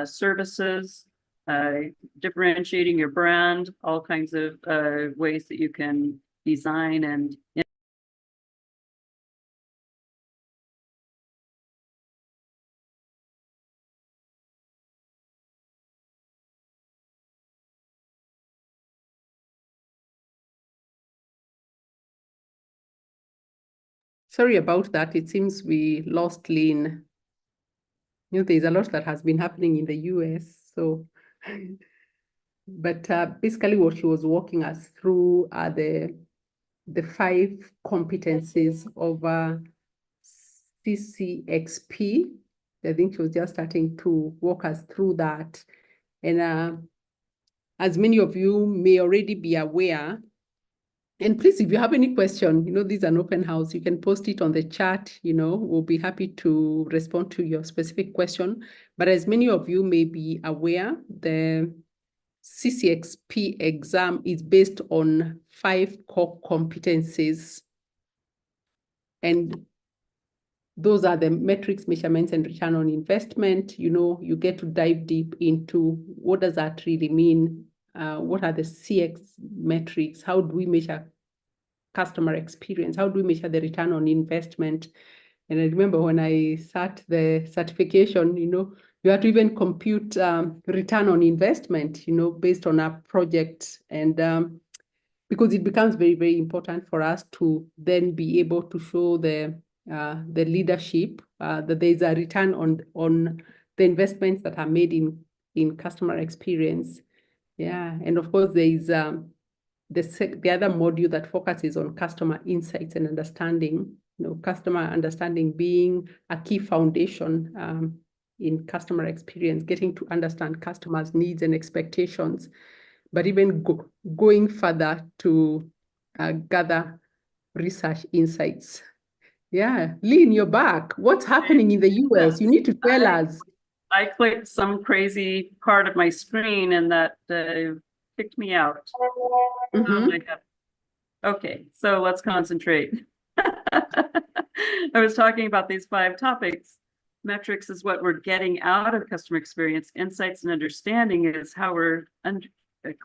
services, differentiating your brand, all kinds of ways that you can design and Sorry about that. It seems we lost Lynn. You know, there's a lot that has been happening in the US. So, but basically what she was walking us through are the 5 competencies of CCXP. I think she was just starting to walk us through that. And as many of you may already be aware, and please, if you have any question, you know, this is an open house, you can post it on the chat, you know, we'll be happy to respond to your specific question. But as many of you may be aware, the CCXP exam is based on 5 core competencies. And those are the metrics, measurements, and return on investment. You know, you get to dive deep into what does that really mean? What are the CX metrics? How do we measure customer experience? How do we measure the return on investment? And I remember when I sat the certification, you know, you have to even compute return on investment, you know, based on our project. And because it becomes very, very important for us to then be able to show the leadership that there is a return on the investments that are made in customer experience. Yeah, and of course there is the other module that focuses on customer insights and understanding. You know, customer understanding being a key foundation in customer experience, getting to understand customers' needs and expectations, but even going further to gather research insights. Yeah, Lynn, you're back. What's happening in the US? You need to tell us. I clicked some crazy part of my screen and that kicked me out. Oh my God. Okay, so let's concentrate. I was talking about these 5 topics. Metrics is what we're getting out of customer experience. Insights and understanding is how we're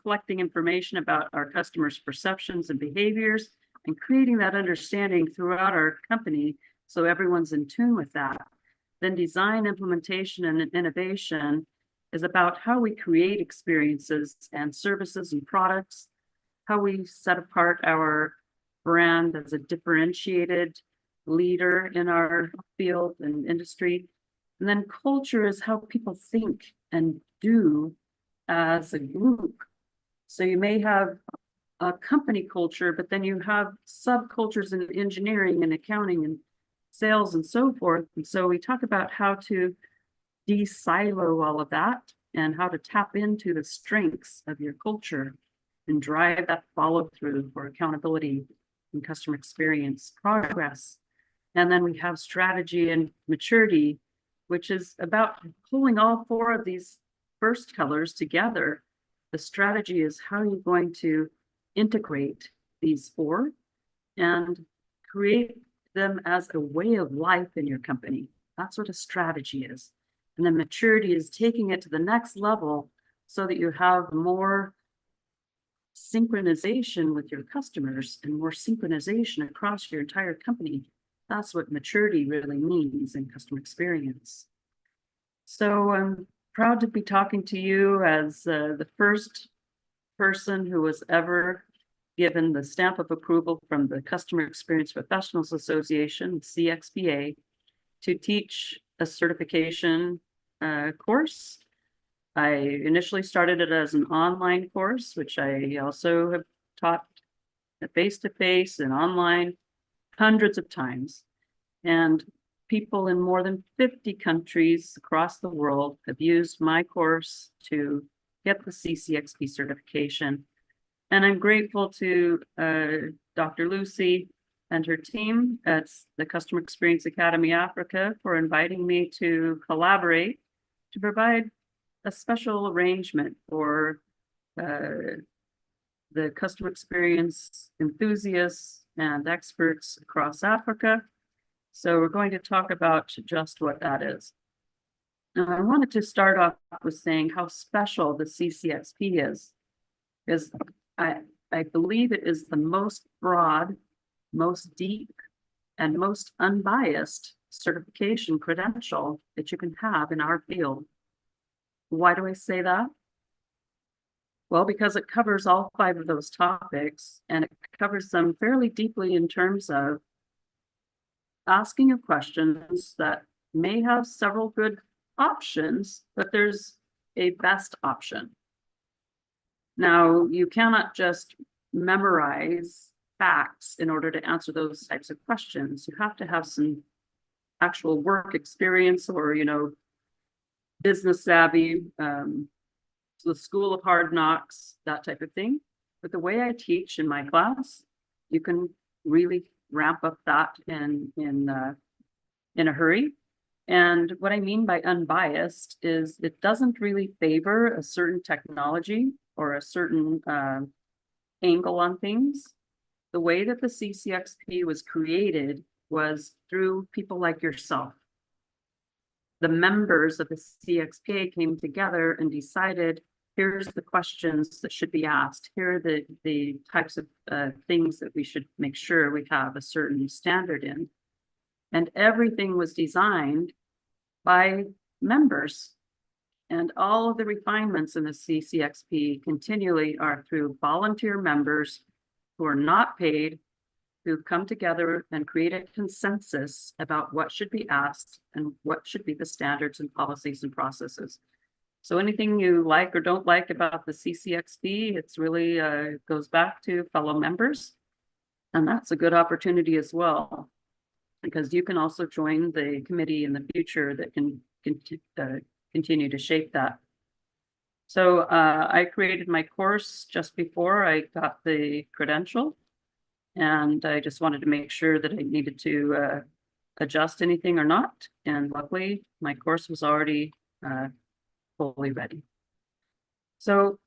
collecting information about our customers' perceptions and behaviors and creating that understanding throughout our company so everyone's in tune with that. Then design, implementation, and innovation is about how we create experiences and services and products, how we set apart our brand as a differentiated leader in our field and industry. And then culture is how people think and do as a group. So you may have a company culture, but then you have subcultures in engineering and accounting and sales and so forth. And so we talk about how to de-silo all of that and how to tap into the strengths of your culture and drive that follow through for accountability and customer experience progress. And then we have strategy and maturity, which is about pulling all 4 of these first colors together. The strategy is how you're going to integrate these 4 and create them as a way of life in your company. That's what a strategy is. And then maturity is taking it to the next level so that you have more synchronization with your customers and more synchronization across your entire company. That's what maturity really means in customer experience. So I'm proud to be talking to you as the first person who was ever given the stamp of approval from the Customer Experience Professionals Association, CXPA, to teach a certification course. I initially started it as an online course, which I also have taught face-to-face and online hundreds of times. And people in more than 50 countries across the world have used my course to get the CCXP certification. And I'm grateful to Dr. Lucy and her team at the Customer Experience Academy Africa for inviting me to collaborate to provide a special arrangement for the customer experience enthusiasts and experts across Africa. So we're going to talk about just what that is. Now, I wanted to start off with saying how special the CCXP is, because I believe it is the most broad, most deep, and most unbiased certification credential that you can have in our field. Why do I say that? Well, because it covers all 5 of those topics, and it covers them fairly deeply in terms of asking you questions that may have several good options, but there's a best option. Now, you cannot just memorize facts in order to answer those types of questions. You have to have some actual work experience or, business savvy, the school of hard knocks, that type of thing. But the way I teach in my class, you can really ramp up that in a hurry. And what I mean by unbiased is it doesn't really favor a certain technology or a certain angle on things. The way that the CCXP was created was through people like yourself. The members of the CXPA came together and decided, here's the questions that should be asked. Here are the types of things that we should make sure we have a certain standard in. And everything was designed by members. And all of the refinements in the CCXP continually are through volunteer members who are not paid, who come together and create a consensus about what should be asked and what should be the standards and policies and processes. So anything you like or don't like about the CCXP, it's really goes back to fellow members. And that's a good opportunity as well, because you can also join the committee in the future that can continue to shape that. So I created my course just before I got the credential, and I just wanted to make sure that I needed to adjust anything or not. And luckily, my course was already fully ready. So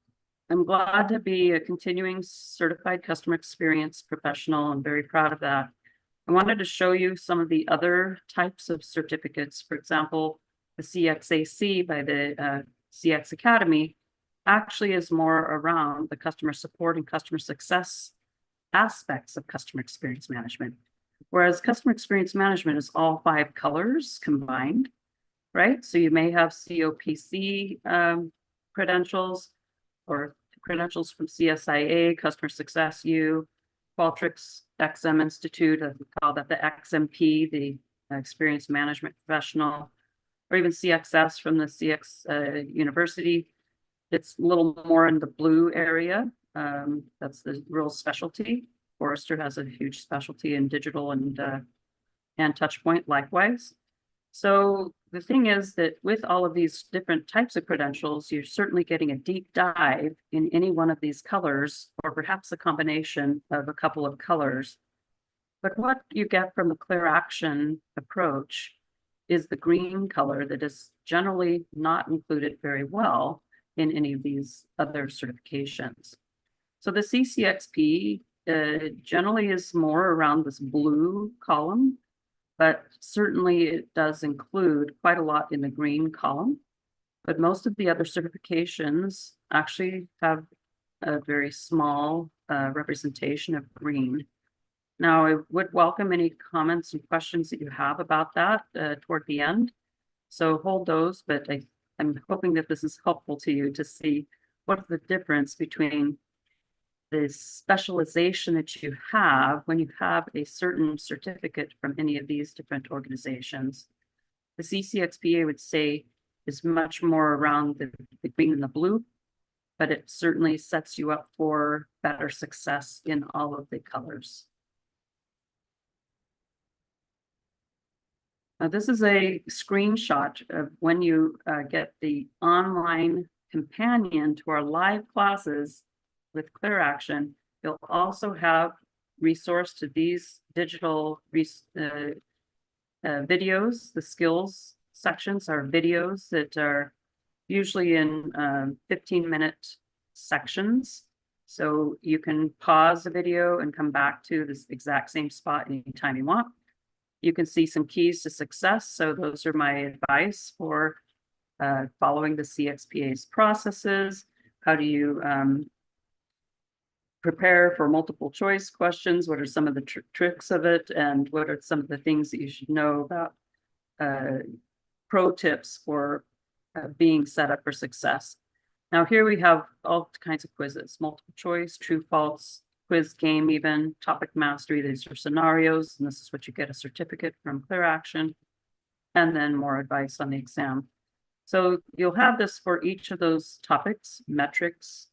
I'm glad to be a continuing certified customer experience professional. I'm very proud of that. I wanted to show you some of the other types of certificates. For example, the CXAC by the CX Academy actually is more around the customer support and customer success aspects of customer experience management. Whereas customer experience management is all 5 colors combined, right? So you may have COPC credentials or credentials from CSIA, Customer Success U, Qualtrics XM Institute, we call that the XMP, the Experience Management Professional, or even CXS from the CX University. It's a little more in the blue area. That's the real specialty. Forrester has a huge specialty in digital and Touchpoint likewise. So the thing is that with all of these different types of credentials, you're certainly getting a deep dive in any one of these colors, or perhaps a combination of a couple of colors. But what you get from a clear action approach is the green color that is generally not included very well in any of these other certifications. So the CCXP generally is more around this blue column, but certainly it does include quite a lot in the green column. But most of the other certifications actually have a very small representation of green. Now, I would welcome any comments and questions that you have about that toward the end. So hold those, but I'm hoping that this is helpful to you to see what's the difference between the specialization that you have when you have a certain certificate from any of these different organizations. The CCXP, I would say, is much more around the green and the blue, but it certainly sets you up for better success in all of the colors. Now, this is a screenshot of when you get the online companion to our live classes with Clear Action. You'll also have resource to these digital videos. The skills sections are videos that are usually in 15-minute sections. So you can pause the video and come back to this exact same spot anytime you want. You can see some keys to success. So those are my advice for following the CXPA's processes. How do you prepare for multiple choice questions? What are some of the tricks of it? And what are some of the things that you should know about pro tips for being set up for success? Now here we have all kinds of quizzes: multiple choice, true, false, quiz game, even topic mastery. These are scenarios, and this is what you get a certificate from Clear Action, and then more advice on the exam. So you'll have this for each of those topics: metrics,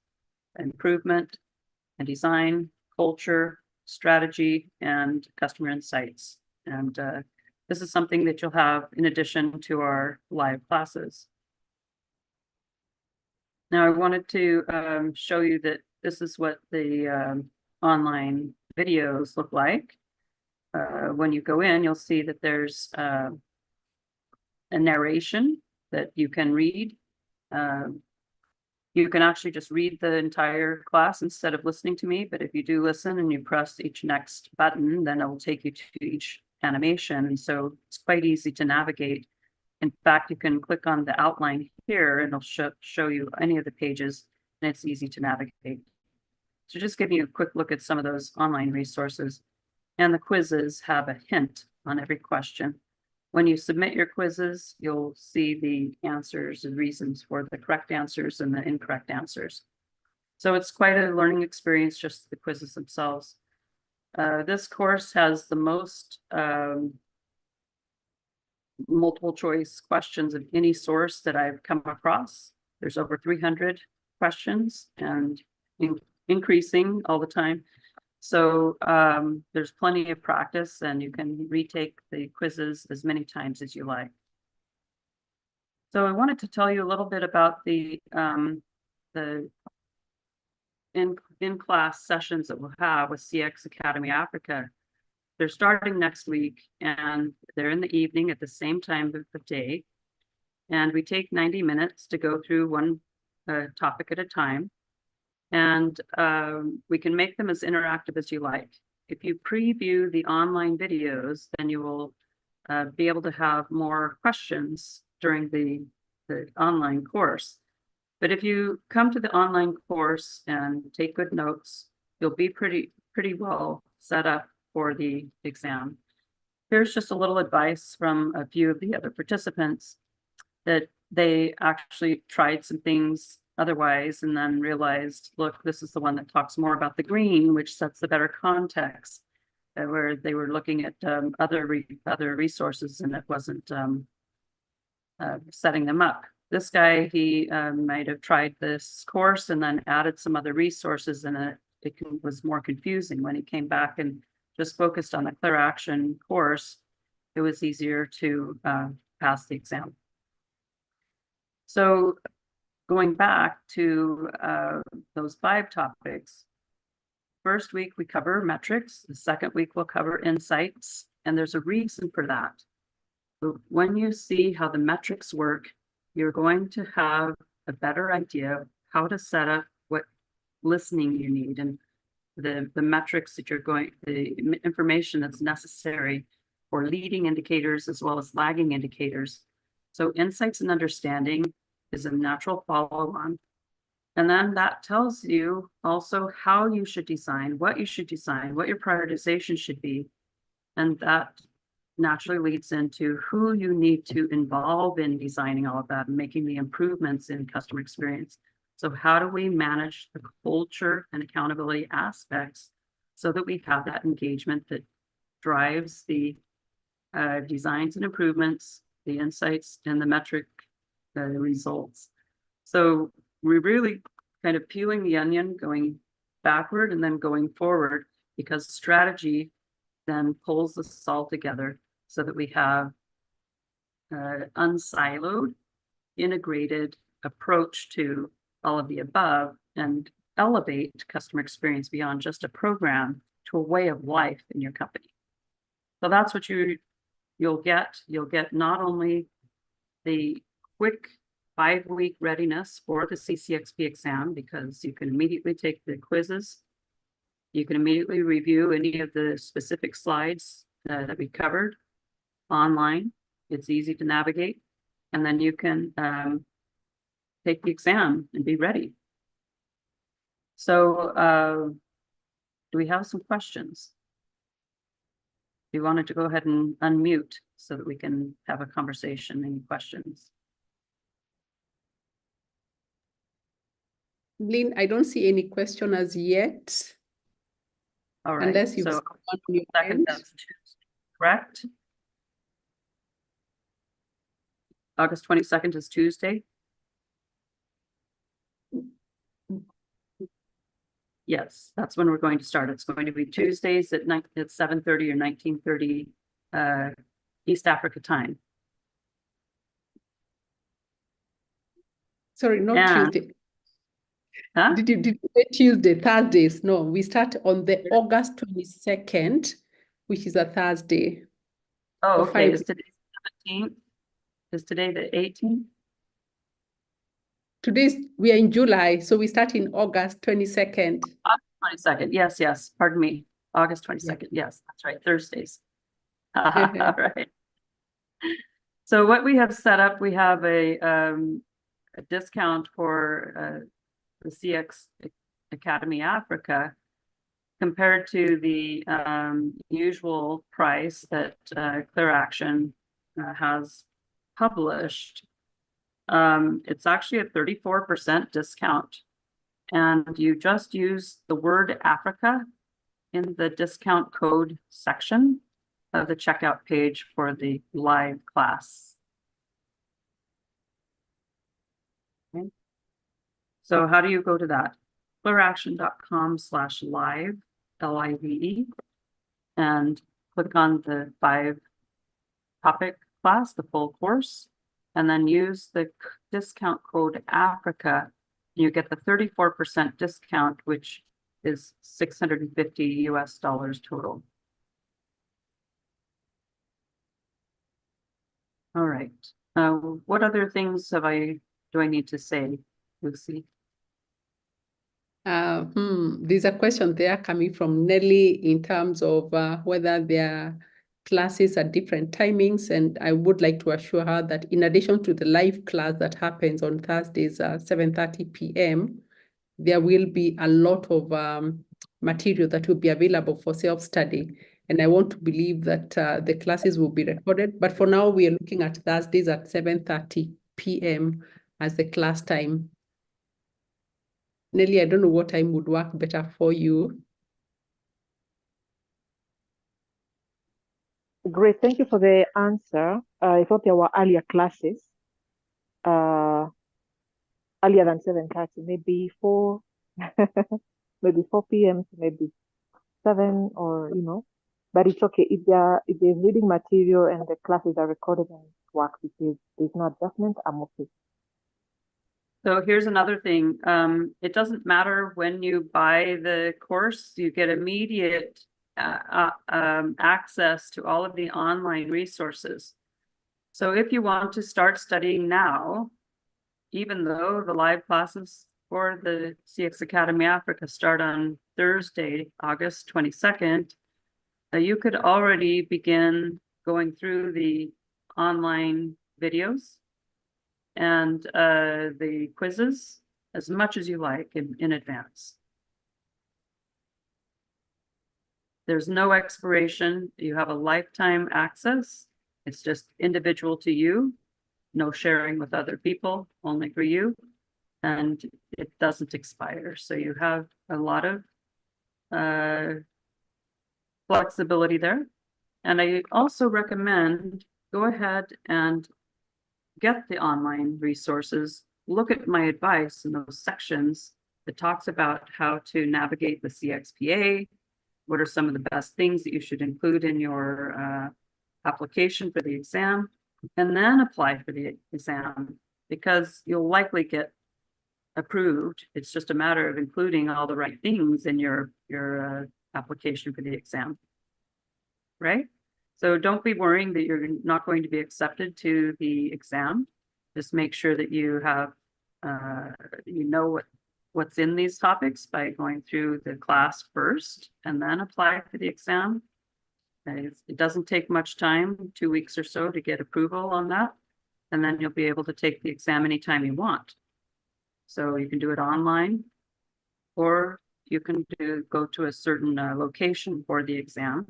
improvement, and design, culture, strategy, and customer insights. And this is something that you'll have in addition to our live classes. Now, I wanted to show you that this is what the online videos look like. When you go in, you'll see that there's a narration that you can read. You can actually just read the entire class instead of listening to me, but if you do listen and you press each next button, then it will take you to each animation. And so it's quite easy to navigate. In fact, you can click on the outline here and it'll show you any of the pages, and it's easy to navigate. So just giving you a quick look at some of those online resources. And the quizzes have a hint on every question. When you submit your quizzes, you'll see the answers and reasons for the correct answers and the incorrect answers. So it's quite a learning experience, just the quizzes themselves. This course has the most multiple choice questions of any source that I've come across. There's over 300 questions and increasing all the time. So there's plenty of practice, and you can retake the quizzes as many times as you like. So I wanted to tell you a little bit about the in-class sessions that we'll have with CX Academy Africa. They're starting next week, and they're in the evening at the same time of the day. And we take 90 minutes to go through one topic at a time. And we can make them as interactive as you like. If you preview the online videos, then you will be able to have more questions during the online course. But if you come to the online course and take good notes, you'll be pretty well set up for the exam. Here's just a little advice from a few of the other participants, that they actually tried some things otherwise and then realized, look, this is the one that talks more about the green, which sets the better context, where they were looking at other resources and it wasn't setting them up. This guy, he might have tried this course and then added some other resources, and it was more confusing. When he came back and just focused on the Clear Action course, it was easier to pass the exam. So going back to those 5 topics, first week we cover metrics, the second week we'll cover insights, and there's a reason for that. So when you see how the metrics work, you're going to have a better idea of how to set up what listening you need, and the metrics that the information that's necessary for leading indicators as well as lagging indicators. So insights and understanding is a natural follow-on. And then that tells you also how you should design, what your prioritization should be. And that naturally leads into who you need to involve in designing all of that and making the improvements in customer experience. So how do we manage the culture and accountability aspects so that we have that engagement that drives the designs and improvements, the insights, and the metric results? So we're really kind of peeling the onion, going backward and then going forward, because strategy then pulls this all together so that we have unsiloed, integrated approach to all of the above and elevate customer experience beyond just a program to a way of life in your company. So that's what you'll get. You'll get not only the quick 5-week readiness for the CCXP exam, because you can immediately take the quizzes. You can immediately review any of the specific slides that we covered online. It's easy to navigate. and then you can take the exam and be ready. So do we have some questions? You wanted to go ahead and unmute so that we can have a conversation. Any questions? Lynn, I don't see any question as yet. All right. Unless you've So seen one on your second, end. that's Tuesday, correct? August 22nd is Tuesday. Yes, that's when we're going to start. It's going to be Tuesdays at 7:30 or 19:30 East Africa time. Sorry, not And- Tuesday. Huh? Did you say Tuesday, Thursdays? No, we start on the August 22nd, which is a Thursday. Oh, for okay. 5 Is today the 17th? Is today the 18th? We are in July, so we start in August 22nd. August 22nd. Yes, yes. Pardon me. August 22nd. Yes, that's right. Thursdays. All right. So what we have set up, we have a discount for the CX Academy Africa compared to the usual price that Clear Action has published. It's actually a 34% discount. And you just use the word Africa in the discount code section of the checkout page for the live class. Okay. So how do you go to that? clearaction.com/live, LIVE, and click on the 5-topic class, the full course, and then use the discount code Africa. You get the 34% discount, which is $650 US total. All right. What other things do I need to say, Lucy? There's a question there coming from Nelly in terms of whether their classes at different timings, and I would like to assure her that in addition to the live class that happens on Thursdays at 7:30 p.m., there will be a lot of material that will be available for self-study. And I want to believe that the classes will be recorded. But for now, we are looking at Thursdays at 7:30 p.m. as the class time. Nelly, I don't know what time would work better for you. Great, thank you for the answer. I thought there were earlier classes, earlier than 7:30, maybe 4, maybe 4 p.m. to maybe 7, or but it's okay if there's reading material and the classes are recorded and it works. If there's no adjustment, I'm okay. So here's another thing. It doesn't matter when you buy the course, you get immediate access to all of the online resources. So if you want to start studying now, even though the live classes for the CX Academy Africa start on Thursday, August 22nd, you could already begin going through the online videos and the quizzes as much as you like in advance. There's no expiration. You have a lifetime access. It's just individual to you, no sharing with other people, only for you, and it doesn't expire. So you have a lot of flexibility there. And I also recommend go ahead and get the online resources, look at my advice in those sections that talks about how to navigate the CXPA, what are some of the best things that you should include in your application for the exam, and then apply for the exam, because you'll likely get approved. It's just a matter of including all the right things in your application for the exam, right? So don't be worrying that you're not going to be accepted to the exam. Just make sure that you have, you know what's in these topics by going through the class first and then apply for the exam. It doesn't take much time, 2 weeks or so, to get approval on that. and then you'll be able to take the exam anytime you want. So you can do it online, or you can go to a certain location for the exam.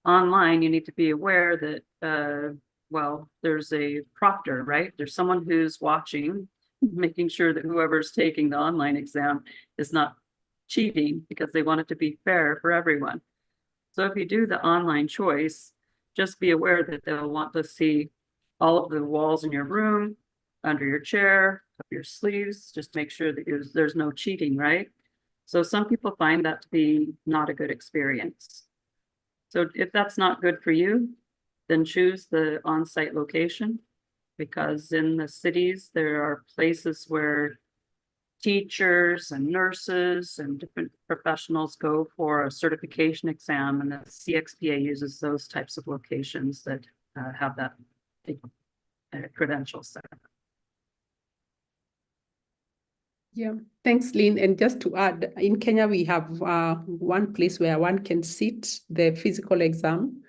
Online, you need to be aware that, well, there's a proctor, right? There's someone who's watching, making sure that whoever's taking the online exam is not cheating, because they want it to be fair for everyone. So if you do the online choice, just be aware that they'll want to see all of the walls in your room, under your chair, up your sleeves. Just make sure that there's no cheating, right? So some people find that to be not a good experience. So if that's not good for you, then choose the on-site location, because in the cities, there are places where teachers and nurses and different professionals go for a certification exam, and the CXPA uses those types of locations that have that credential set. Yeah, thanks, Lynn. And just to add, in Kenya, we have one place where one can sit the physical exam,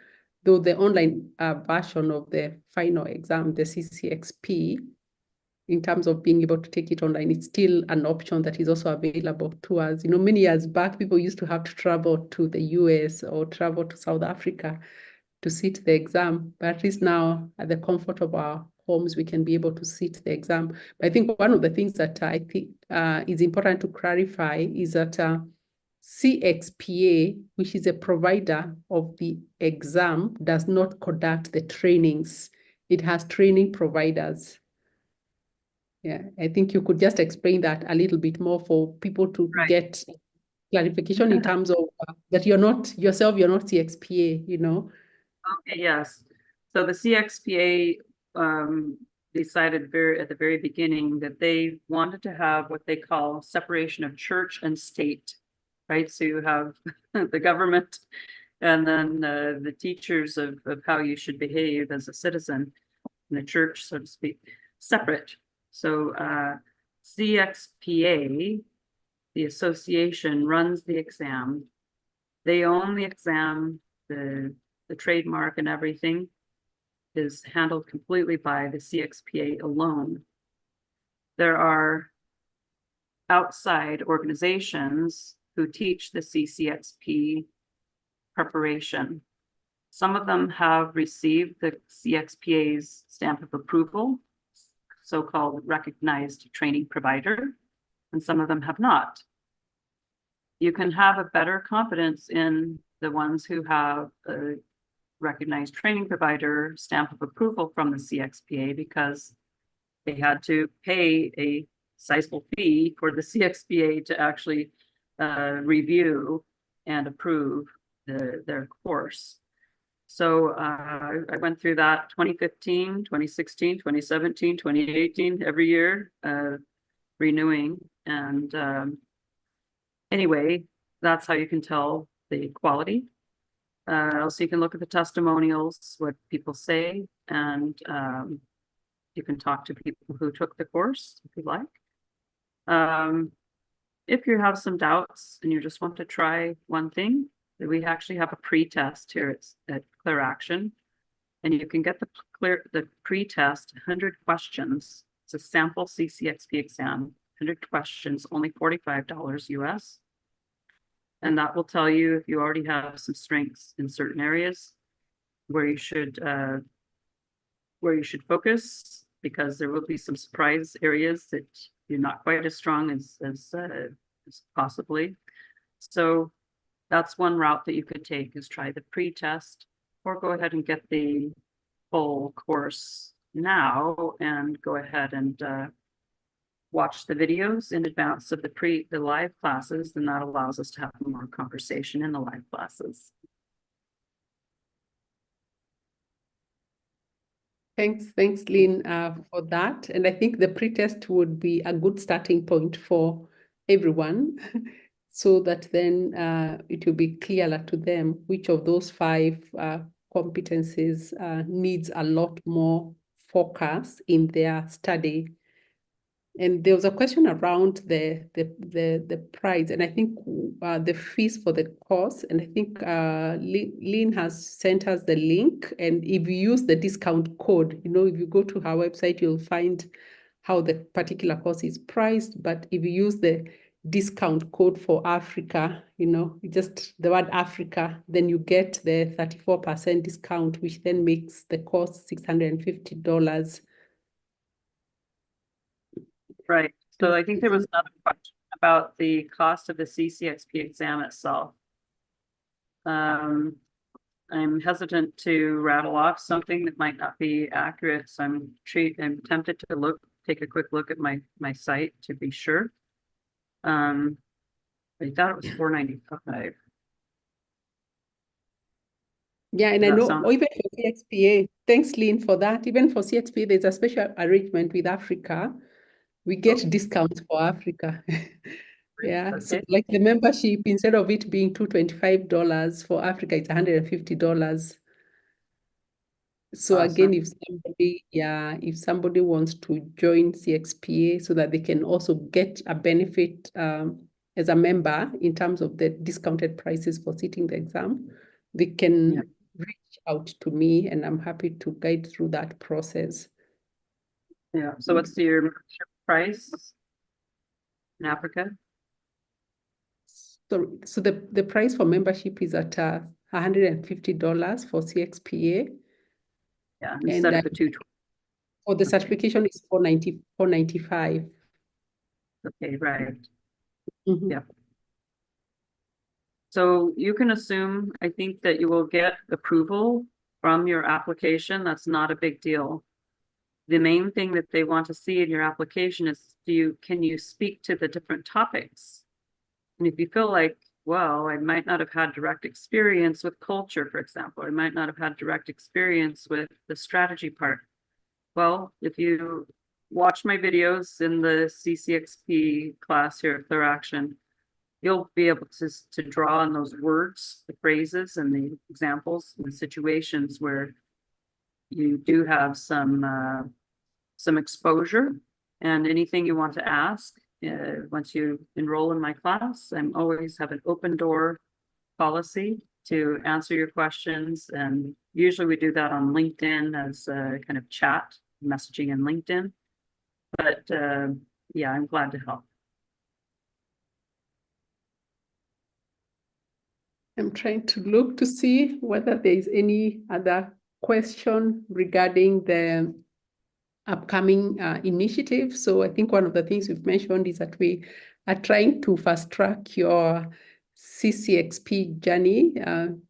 though the online version of the final exam, the CCXP, in terms of being able to take it online, it's still an option that is also available to us. You know, many years back, people used to have to travel to the US or travel to South Africa to sit the exam, but at least now at the comfort of our homes, we can be able to sit the exam. But I think one of the things that I think is important to clarify is that CXPA, which is a provider of the exam, does not conduct the trainings. It has training providers. Yeah, I think you could just explain that a little bit more for people to get clarification in terms of that you're not CXPA, you know. Okay, yes. So the CXPA decided at the very beginning that they wanted to have what they call separation of church and state, right? So you have the government, and then the teachers of how you should behave as a citizen, and the church, so to speak, separate. So CXPA, the association, runs the exam. They own the exam, the trademark and everything is handled completely by the CXPA alone. There are outside organizations who teach the CCXP preparation. Some of them have received the CXPA's stamp of approval, so-called recognized training provider, and some of them have not. You can have a better confidence in the ones who have a recognized training provider stamp of approval from the CXPA, because they had to pay a sizable fee for the CXPA to actually review and approve their course. So I went through that 2015, 2016, 2017, 2018, every year, renewing. And anyway, that's how you can tell the quality. Also, you can look at the testimonials, what people say, and you can talk to people who took the course if you like. If you have some doubts and you just want to try one thing, we actually have a pre-test here at Clear Action, and you can get the pre-test 100 questions. It's a sample CCXP exam, 100 questions, only $45 US. And that will tell you if you already have some strengths in certain areas where you should focus, because there will be some surprise areas that you're not quite as strong as possibly. So that's one route that you could take, is try the pre-test, or go ahead and get the full course now and go ahead and watch the videos in advance of the live classes, then that allows us to have more conversation in the live classes. Thanks, Lynn, for that. And I think the pre-test would be a good starting point for everyone, so that then it will be clearer to them which of those 5 competencies needs a lot more focus in their study. And there was a question around the price, and I think the fees for the course, and I think Lynn has sent us the link. And if you use the discount code, if you go to our website, you'll find how the particular course is priced. But if you use the discount code for Africa, just the word Africa, then you get the 34% discount, which then makes the course $650. Right. So I think there was another question about the cost of the CCXP exam itself. I'm hesitant to rattle off something that might not be accurate, so I'm tempted to take a quick look at my site to be sure. I thought it was $495. Yeah, and I know even for CXPA, thanks, Lynn, for that. Even for CXPA, there's a special arrangement with Africa. We get discounts for Africa. Yeah, Okay. so like the membership, instead of it being $225 for Africa, it's $150. So Awesome. again, if somebody wants to join CXPA so that they can also get a benefit as a member in terms of the discounted prices for sitting the exam, they can reach out to me, and I'm happy to guide through that process. Yeah. So what's your membership price in Africa? So the price for membership is at $150 for CXPA. Yeah, instead of the $220. For the certification is $495. Okay, right. Mm-hmm. Yeah. So you can assume, I think, that you will get approval from your application. That's not a big deal. The main thing that they want to see in your application is, can you speak to the different topics? And if you feel like, well, I might not have had direct experience with culture, for example, I might not have had direct experience with the strategy part. Well, if you watch my videos in the CCXP class here at Clear Action, you'll be able to draw on those words, the phrases, and the examples and situations where you do have some exposure, and anything you want to ask. Once you enroll in my class, I'm always have an open door policy to answer your questions. And usually we do that on LinkedIn as a kind of chat messaging in LinkedIn. But yeah, I'm glad to help. I'm trying to look to see whether there is any other question regarding the upcoming initiative. So I think one of the things we've mentioned is that we are trying to fast track your CCXP journey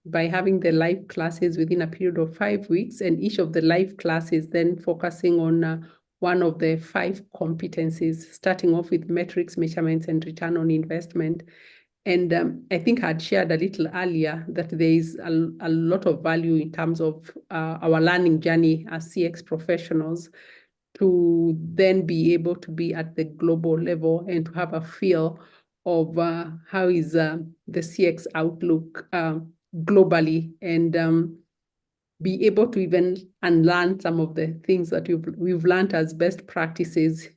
by having the live classes within a period of 5 weeks, and each of the live classes then focusing on one of the 5 competencies, starting off with metrics, measurements, and return on investment. And I think I'd shared a little earlier that there is a lot of value in terms of our learning journey as CX professionals, to then be able to be at the global level and to have a feel of how is the CX outlook globally, and be able to even unlearn some of the things that we've learned as best practices,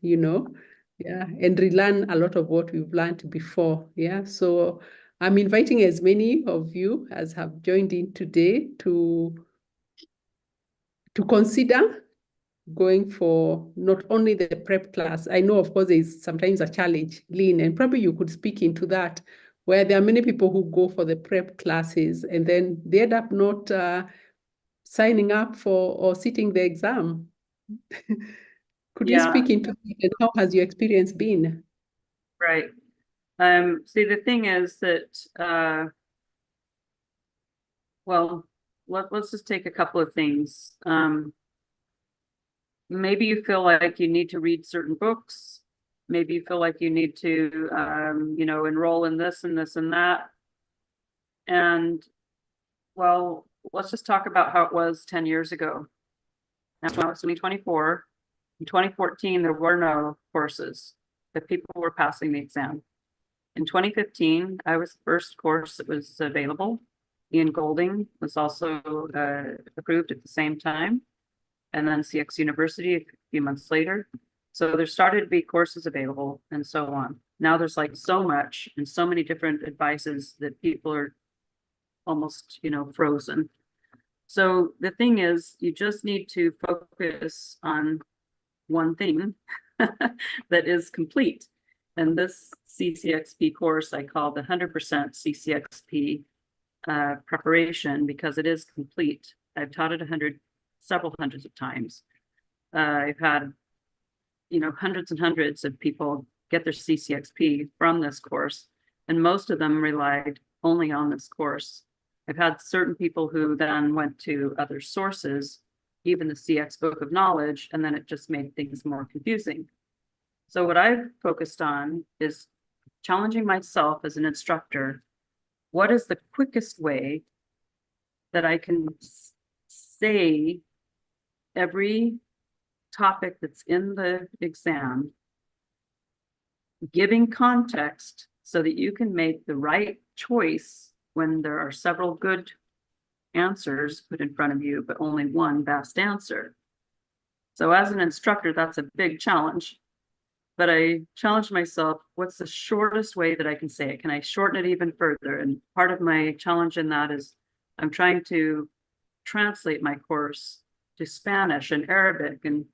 yeah, and relearn a lot of what we've learned before. Yeah, so I'm inviting as many of you as have joined in today to consider going for not only the prep class. I know, of course, there's sometimes a challenge, Lynn, and probably you could speak into that, where there are many people who go for the prep classes and then they end up not signing up for or sitting the exam. Could you speak into it, and how has your experience been? Right. See, the thing is that, well, let's just take a couple of things. Maybe you feel like you need to read certain books. Maybe you feel like you need to, enroll in this and this and that. And well, let's just talk about how it was 10 years ago. Now it's 2024. In 2014, there were no courses that people were passing the exam. In 2015, I was the first course that was available. Ian Golding was also approved at the same time. And then CX University a few months later. So there started to be courses available and so on. Now there's like so much and so many different advices that people are almost, frozen. So the thing is, you just need to focus on one thing that is complete. And this CCXP course I call the 100% CCXP preparation because it is complete. I've taught it several hundreds of times. I've had, hundreds and hundreds of people get their CCXP from this course, and most of them relied only on this course. I've had certain people who then went to other sources, even the CX Book of Knowledge, and then it just made things more confusing. So what I've focused on is challenging myself as an instructor. What is the quickest way that I can say every topic that's in the exam, giving context so that you can make the right choice when there are several good answers put in front of you, but only one best answer. So as an instructor, that's a big challenge. But I challenged myself, what's the shortest way that I can say it? Can I shorten it even further? And part of my challenge in that is I'm trying to translate my course to Spanish and Arabic and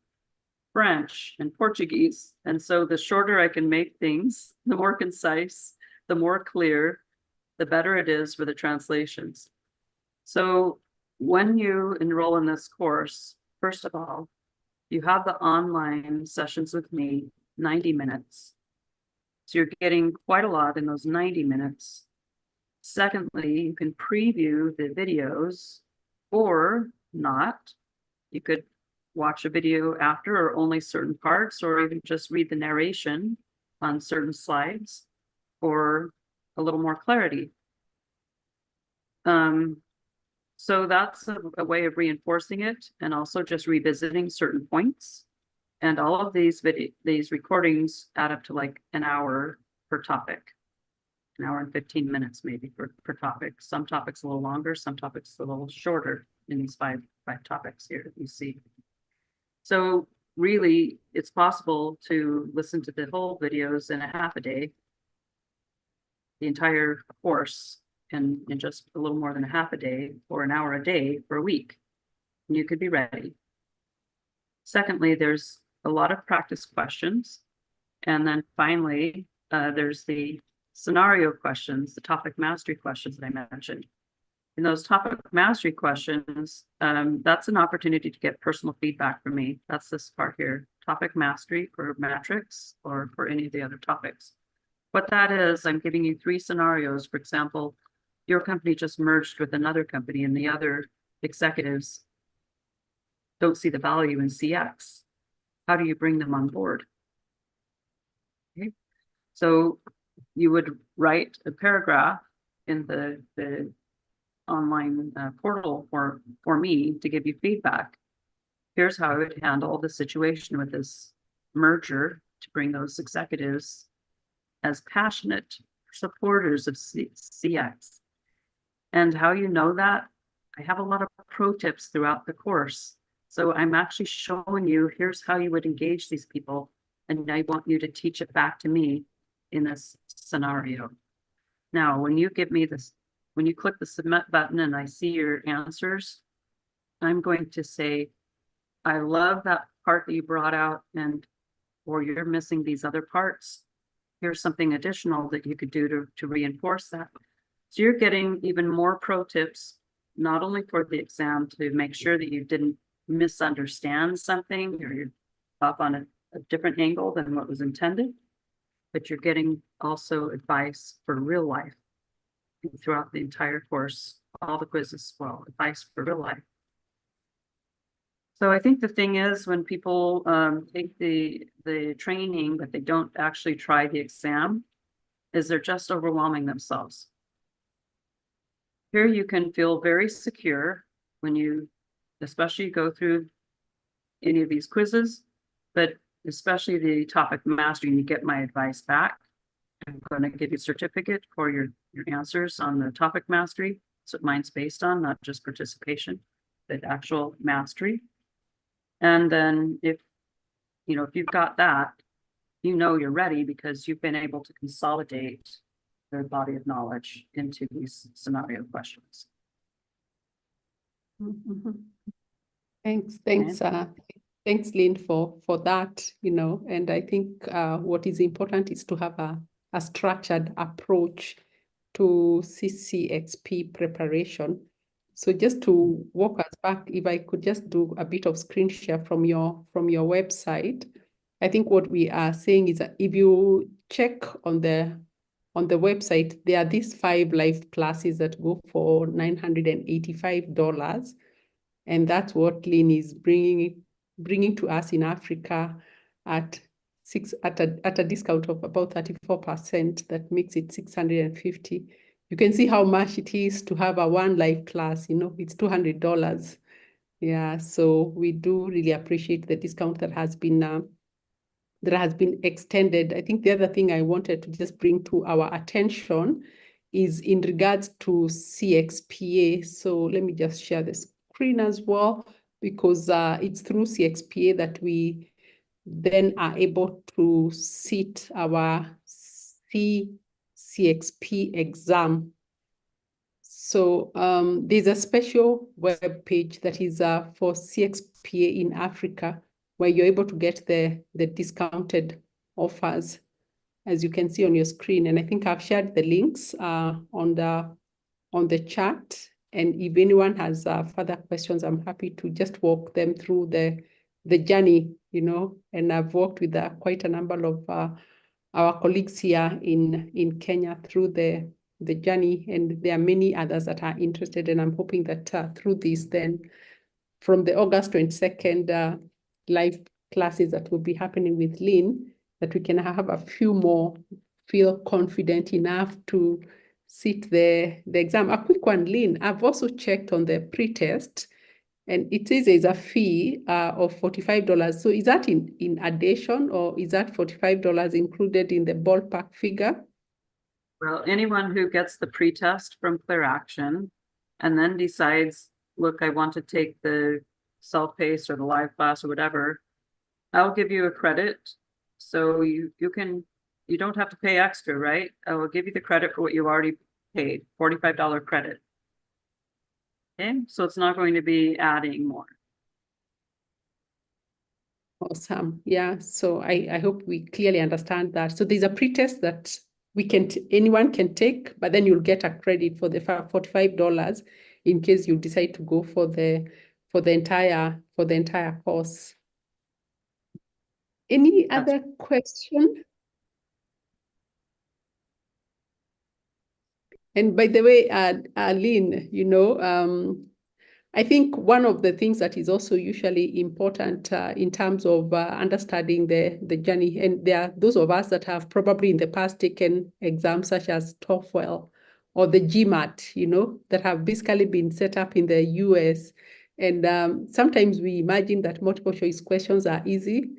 French and Portuguese. And so the shorter I can make things, the more concise, the more clear, the better it is for the translations. So when you enroll in this course, first of all, you have the online sessions with me, 90 minutes. So you're getting quite a lot in those 90 minutes. Secondly, you can preview the videos or not. You could watch a video after or only certain parts, or even just read the narration on certain slides for a little more clarity. So that's a way of reinforcing it, and also just revisiting certain points. And all of these recordings add up to like an hour per topic, an hour and 15 minutes maybe per topic. Some topics a little longer, some topics a little shorter in these five topics here that you see. So really, it's possible to listen to the whole videos in a half a day, the entire course in just a little more than a half a day, or an hour a day for a week, and you could be ready. Secondly, there's a lot of practice questions. And then finally, there's the scenario questions, the topic mastery questions that I mentioned. In those topic mastery questions, that's an opportunity to get personal feedback from me. That's this part here, topic mastery for matrix or for any of the other topics. What that is, I'm giving you 3 scenarios. For example, your company just merged with another company and the other executives don't see the value in CX. How do you bring them on board? Okay. So you would write a paragraph in the online portal for me to give you feedback. Here's how I would handle the situation with this merger to bring those executives as passionate supporters of CX. And how you know that? I have a lot of pro tips throughout the course. So I'm actually showing you, here's how you would engage these people. And I want you to teach it back to me in this scenario. Now, when you give me this, when you click the submit button and I see your answers, I'm going to say, I love that part that you brought out, or you're missing these other parts. Here's something additional that you could do to reinforce that. So you're getting even more pro tips, not only for the exam to make sure that you didn't misunderstand something or you're up on a different angle than what was intended, but you're getting also advice for real life throughout the entire course, all the quizzes as well, advice for real life. So I think the thing is, when people take the training, but they don't actually try the exam, is they're just overwhelming themselves. Here you can feel very secure when you, especially go through any of these quizzes, but especially the topic mastery, and you get my advice back. I'm going to give you a certificate for your answers on the topic mastery. That's what mine's based on, not just participation, but actual mastery. And then if you know, if you've got that, you know you're ready because you've been able to consolidate their body of knowledge into these scenario questions. Mhm. Thanks, Lynn, for that, you know, and I think what is important is to have a structured approach to CCXP preparation. So just to walk us back, if I could just do a bit of screen share from your website, I think what we are saying is that if you check on the website, there are these 5 live classes that go for $985. And that's what Lynn is bringing to us in Africa at a discount of about 34%. That makes it $650. You can see how much it is to have a 1 live class. You know, it's $200. Yeah, so we do really appreciate the discount that has been extended. I think the other thing I wanted to just bring to our attention is in regards to CXPA. So let me just share the screen as well, because it's through CXPA that we then are able to sit our CXP exam. So there's a special web page that is for CXPA in Africa, where you're able to get the discounted offers, as you can see on your screen. And I think I've shared the links on the chat. And if anyone has further questions, I'm happy to just walk them through the journey, you know. And I've worked with quite a number of our colleagues here in Kenya through the journey, and there are many others that are interested. And I'm hoping that through this, then from the August 22nd live classes that will be happening with Lynn, that we can have a few more, feel confident enough to sit the exam. A quick one, Lynn, I've also checked on the pre-test, and it says there's a fee of $45. So is that in addition, or is that $45 included in the ballpark figure? Well, anyone who gets the pre-test from Clear Action and then decides, look, I want to take the self-paced or the live class or whatever, I'll give you a credit. So you don't have to pay extra, right? I will give you the credit for what you already paid, $45 credit. Okay, so it's not going to be adding more. Awesome. Yeah, so I hope we clearly understand that. So there's a pretest that anyone can take, but then you'll get a credit for the $45 in case you decide to go for the entire course. Any other question? And by the way, Lynn, you know, I think one of the things that is also usually important in terms of understanding the journey, and there are those of us that have probably in the past taken exams such as TOEFL or the GMAT, you know, that have basically been set up in the US. And sometimes we imagine that multiple choice questions are easy.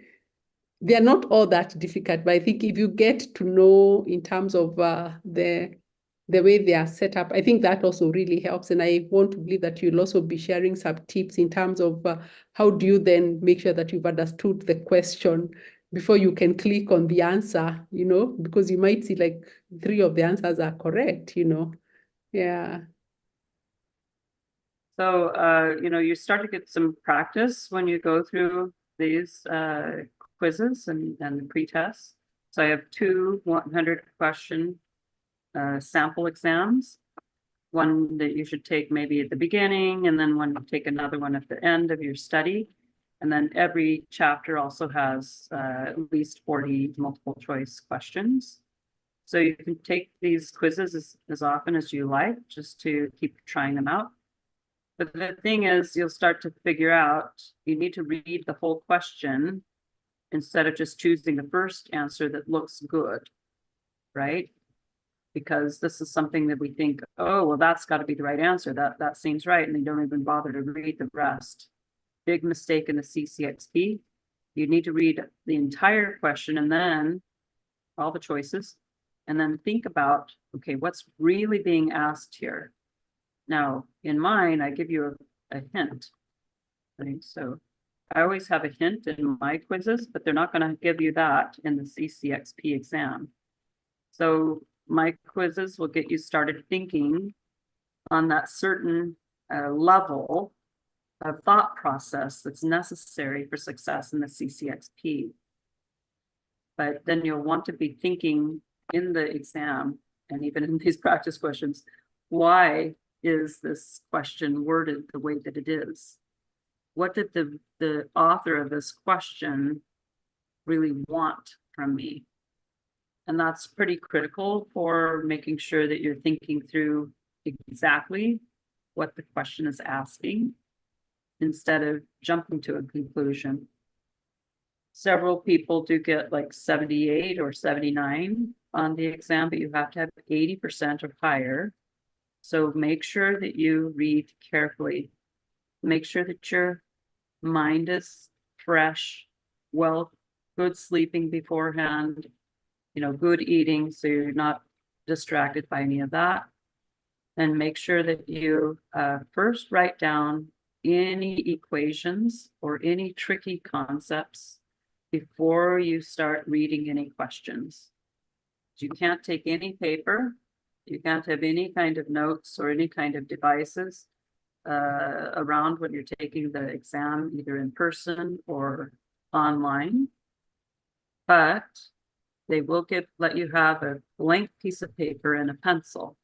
They are not all that difficult, but I think if you get to know in terms of the way they are set up, I think that also really helps. And I want to believe that you'll also be sharing some tips in terms of how do you then make sure that you've understood the question before you can click on the answer, you know, because you might see like 3 of the answers are correct, you know. Yeah. So, you know, you start to get some practice when you go through these quizzes and the pre-tests. So I have 2 100-question sample exams, one that you should take maybe at the beginning, and then take another one at the end of your study. And then every chapter also has at least 40 multiple choice questions. So you can take these quizzes as often as you like, just to keep trying them out. But the thing is, you'll start to figure out you need to read the whole question instead of just choosing the first answer that looks good, right? Because this is something that we think, oh, well, that's got to be the right answer. That seems right. And they don't even bother to read the rest. Big mistake in the CCXP. You need to read the entire question and then all the choices, and then think about, okay, what's really being asked here? Now, in mine, I give you a hint. Right? So I always have a hint in my quizzes, but they're not going to give you that in the CCXP exam. So my quizzes will get you started thinking on that certain level of thought process that's necessary for success in the CCXP. But then you'll want to be thinking in the exam and even in these practice questions, why is this question worded the way that it is? What did the author of this question really want from me? And that's pretty critical for making sure that you're thinking through exactly what the question is asking instead of jumping to a conclusion. Several people do get like 78 or 79 on the exam, but you have to have 80% or higher. So make sure that you read carefully. Make sure that your mind is fresh, well, good sleeping beforehand, good eating, so you're not distracted by any of that. And make sure that you first write down any equations or any tricky concepts before you start reading any questions. You can't take any paper, you can't have any kind of notes or any kind of devices around when you're taking the exam, either in person or online. But they will let you have a blank piece of paper and a pencil.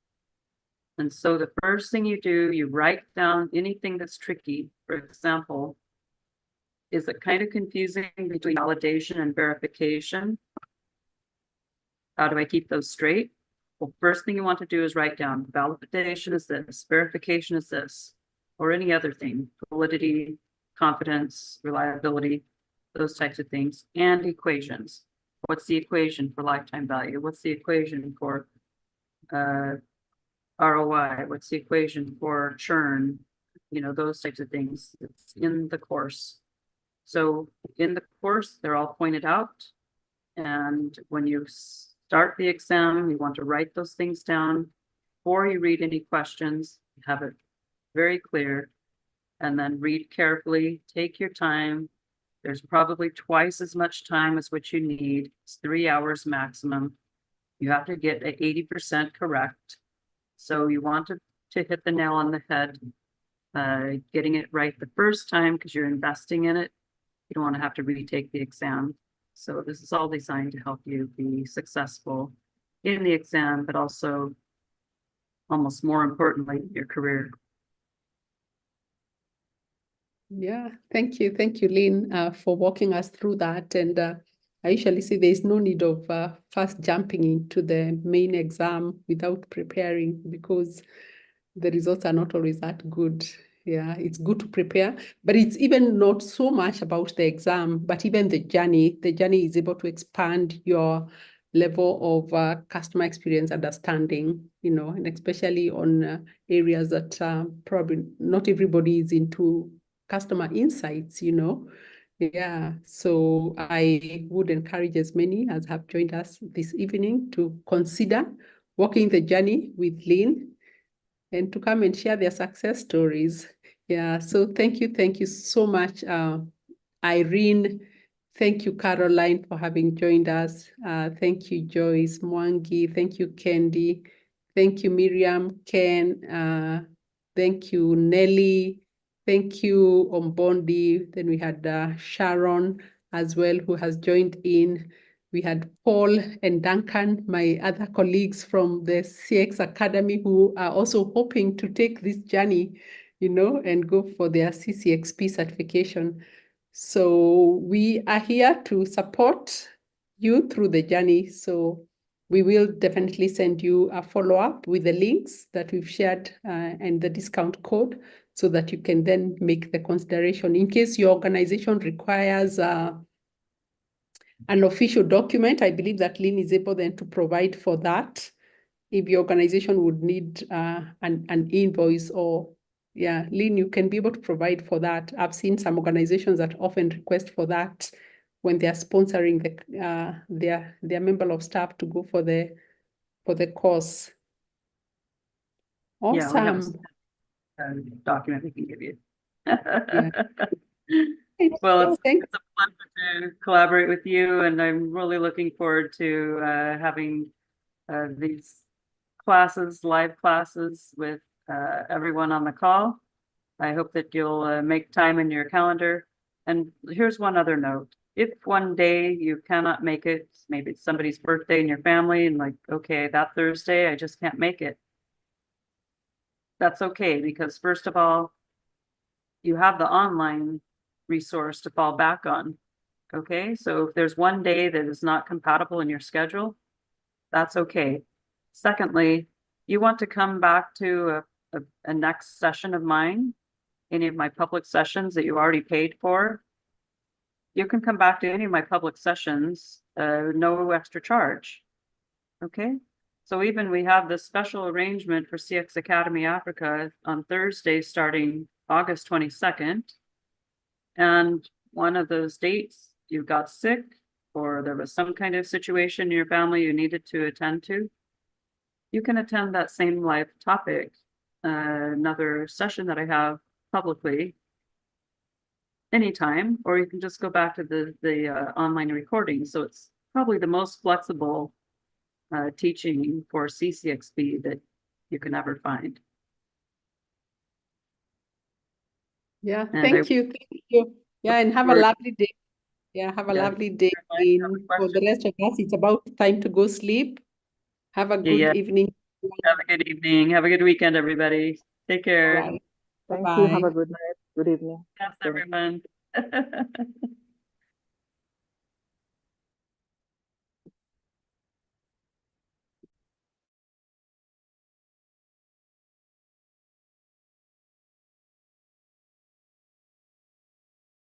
And so the first thing you do, you write down anything that's tricky. For example, is it kind of confusing between validation and verification? How do I keep those straight? Well, first thing you want to do is write down validation is this, verification is this, or any other thing, validity, confidence, reliability, those types of things, and equations. What's the equation for lifetime value? What's the equation for ROI? What's the equation for churn? Those types of things. It's in the course. So in the course, they're all pointed out. And when you start the exam, you want to write those things down before you read any questions, have it very clear, and then read carefully, take your time. There's probably twice as much time as what you need. It's 3 hours maximum. You have to get 80% correct. So you want to hit the nail on the head, getting it right the first time because you're investing in it. You don't want to have to retake the exam. So this is all designed to help you be successful in the exam, but also almost more importantly, your career. Yeah, thank you, Lynn, for walking us through that. And I usually say there's no need of fast jumping into the main exam without preparing because the results are not always that good. Yeah, it's good to prepare, but it's even not so much about the exam, but even the journey. The journey is able to expand your level of customer experience understanding, and especially on areas that probably not everybody is into customer insights, Yeah, so I would encourage as many as have joined us this evening to consider walking the journey with Lynn and to come and share their success stories. Yeah, so thank you so much, Irene. Thank you, Caroline, for having joined us. Thank you, Joyce, Mwangi. Thank you, Candy. Thank you, Miriam, Ken. Thank you, Nelly. Thank you, Ombondi. Then we had Sharon as well, who has joined in. We had Paul and Duncan, my other colleagues from the CX Academy, who are also hoping to take this journey, and go for their CCXP certification. So we are here to support you through the journey. So we will definitely send you a follow-up with the links that we've shared and the discount code so that you can then make the consideration. In case your organization requires an official document, I believe that Lynn is able then to provide for that. If your organization would need an invoice or, yeah, Lynn, you can be able to provide for that. I've seen some organizations that often request for that when they are sponsoring their member of staff to go for the course. Awesome. Yeah, we have a document we can give you. Yeah. Well, Oh, thank it's a pleasure to collaborate with you, and I'm really looking forward to having these classes, live classes with everyone on the call. I hope that you'll make time in your calendar. And here's one other note. If one day you cannot make it, maybe it's somebody's birthday in your family and like, okay, that Thursday, I just can't make it. That's okay, because first of all, you have the online resource to fall back on. Okay, so if there's one day that is not compatible in your schedule, that's okay. Secondly, you want to come back to a next session of mine, any of my public sessions that you already paid for, you can come back to any of my public sessions, no extra charge. Okay, so even we have this special arrangement for CX Academy Africa on Thursday, starting August 22nd. And one of those dates you got sick, or there was some kind of situation in your family you needed to attend to, you can attend that same live topic, another session that I have publicly anytime, or you can just go back to the online recording. So it's probably the most flexible teaching for CCXP that you can ever find. Yeah, And thank you. Thank you. Yeah, and have a forward- lovely day. Yeah, have a Yeah. lovely day. Have a For the rest of us, it's about time to go sleep. Have a good Yeah. evening. Have a good evening. Have a good weekend, everybody. Take care. Bye. Thank you. Have Bye-bye. a good night. Good evening. Yes, everyone.